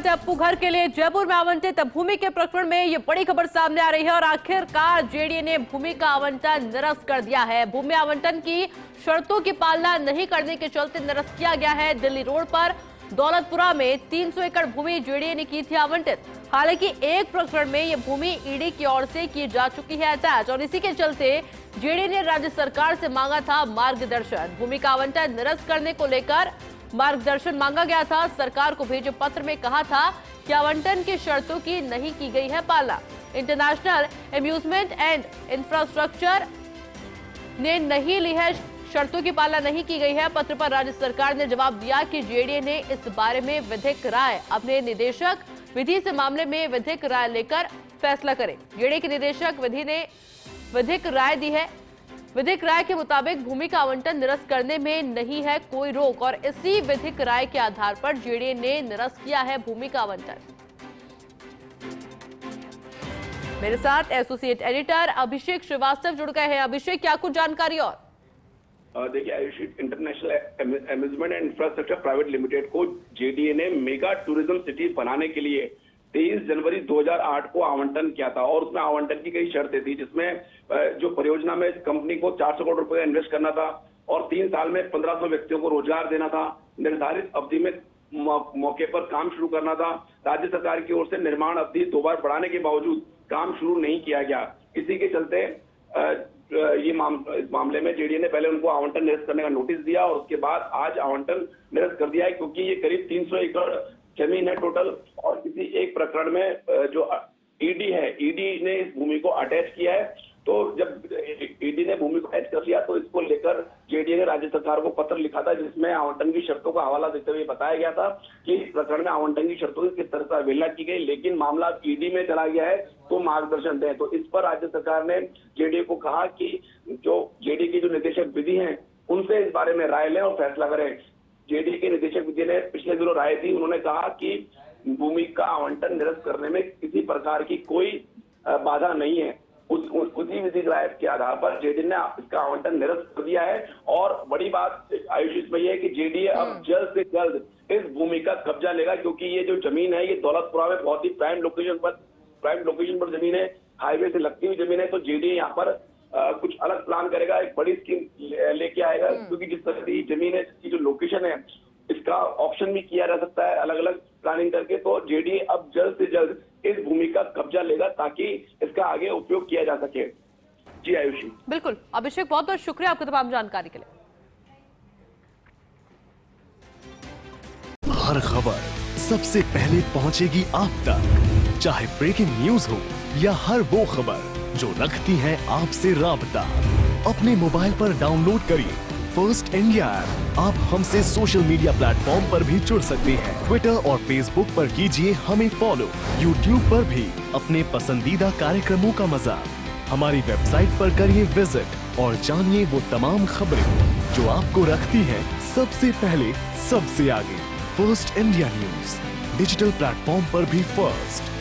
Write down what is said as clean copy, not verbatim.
अपू घर के लिए जयपुर में आवंटित भूमि के प्रकरण में ये बड़ी खबर सामने आ रही है और आखिरकार जेडीए ने भूमि का आवंटन निरस्त कर दिया है। भूमि आवंटन की शर्तों की पालना नहीं करने के चलते निरस्त किया गया है। दिल्ली रोड पर दौलतपुरा में 300 एकड़ भूमि जेडीए ने की थी आवंटित। हालांकि एक प्रकरण में ये भूमि ईडी की ओर से की जा चुकी है अटैच और इसी के चलते जेडीए ने राज्य सरकार से मांगा था मार्गदर्शन। भूमि का आवंटन निरस्त करने को लेकर मार्गदर्शन मांगा गया था। सरकार को भेजे पत्र में कहा था कि आवंटन की शर्तों की नहीं की गई है पालना। इंटरनेशनल एम्यूजमेंट एंड इंफ्रास्ट्रक्चर ने नहीं ली है, शर्तों की पालना नहीं की गई है। पत्र पर राज्य सरकार ने जवाब दिया कि जेडीए ने इस बारे में विधिक राय अपने निदेशक विधि से मामले में विधिक राय लेकर फैसला करें। जेडीए के निदेशक विधि ने विधिक राय दी है। विधिक राय के मुताबिक भूमि का आवंटन निरस्त करने में नहीं है कोई रोक और इसी विधिक राय के आधार पर जेडीए ने निरस्त किया है भूमि का आवंटन। मेरे साथ एसोसिएट एडिटर अभिषेक श्रीवास्तव जुड़ गए हैं। अभिषेक, क्या कुछ जानकारी और? देखिए Ayushi, international amusement and infrastructure private limited को जेडीए ने मेगा टूरिज्म सिटी बनाने के लिए 23 जनवरी 2008 को आवंटन किया था और उसमें आवंटन की कई शर्तें थी, जिसमें जो परियोजना में कंपनी को 400 करोड़ रुपए इन्वेस्ट करना था और 3 साल में 1500 व्यक्तियों को रोजगार देना था। निर्धारित अवधि में मौके पर काम शुरू करना था। राज्य सरकार की ओर से निर्माण अवधि 2 बार बढ़ाने के बावजूद काम शुरू नहीं किया गया। इसी के चलते इस मामले में जेडीए ने पहले उनको आवंटन निरस्त करने का नोटिस दिया और उसके बाद आज आवंटन निरस्त कर दिया है, क्योंकि ये करीब 300 एकड़ जमीन है टोटल और किसी एक प्रकरण में जो ईडी है, ईडी ने इस भूमि को अटैच किया है। तो जब ईडी ने भूमि को अटैच कर लिया तो इसको लेकर जेडीए ने राज्य सरकार को पत्र लिखा था, जिसमें आवंटन की शर्तों का हवाला देते हुए बताया गया था कि इस प्रकरण में आवंटन की शर्तों की किस तरह से अवहेलना की गई, लेकिन मामला ईडी में चला गया है तो मार्गदर्शन दें। तो इस पर राज्य सरकार ने जेडीए को कहा कि जो जेडीए की जो निदेशक विधि हैं उनसे इस बारे में राय लें और फैसला करें। जेडीए के निदेशक विधि ने पिछले दिनों राय दी। उन्होंने कहा कि भूमि का आवंटन निरस्त करने में किसी प्रकार की कोई बाधा नहीं है। उसी विधि राय के आधार पर जेडीए ने इसका आवंटन निरस्त कर दिया है। और बड़ी बात आयुष इसमें यह है कि जेडीए अब जल्द से जल्द इस भूमि का कब्जा लेगा, क्योंकि ये जो जमीन है ये दौलतपुरा में बहुत ही प्राइम लोकेशन पर जमीन है, हाईवे से लगती हुई जमीन है। तो जेडीए यहाँ पर कुछ अलग प्लान करेगा, एक बड़ी स्कीम लेके आएगा, क्योंकि जिस तरह की जमीन है, इसकी जो लोकेशन है, इसका ऑप्शन भी किया जा सकता है अलग अलग प्लानिंग करके। तो जेडीए अब जल्द से जल्द इस भूमि का कब्जा लेगा ताकि इसका आगे उपयोग किया जा सके। जी आयुषी। बिल्कुल अभिषेक, बहुत बहुत शुक्रिया आपकी तमाम जानकारी के लिए। हर खबर सबसे पहले पहुंचेगी आप तक, चाहे ब्रेकिंग न्यूज हो या हर वो खबर जो रखती है आपसे राबता। अपने मोबाइल पर डाउनलोड करिए फर्स्ट इंडिया ऐप। आप हमसे सोशल मीडिया प्लेटफॉर्म पर भी जुड़ सकते हैं। ट्विटर और फेसबुक पर कीजिए हमें फॉलो। यूट्यूब पर भी अपने पसंदीदा कार्यक्रमों का मजा। हमारी वेबसाइट पर करिए विजिट और जानिए वो तमाम खबरें जो आपको रखती हैं सबसे पहले, सबसे आगे। First India news digital platform पर भी फर्स्ट।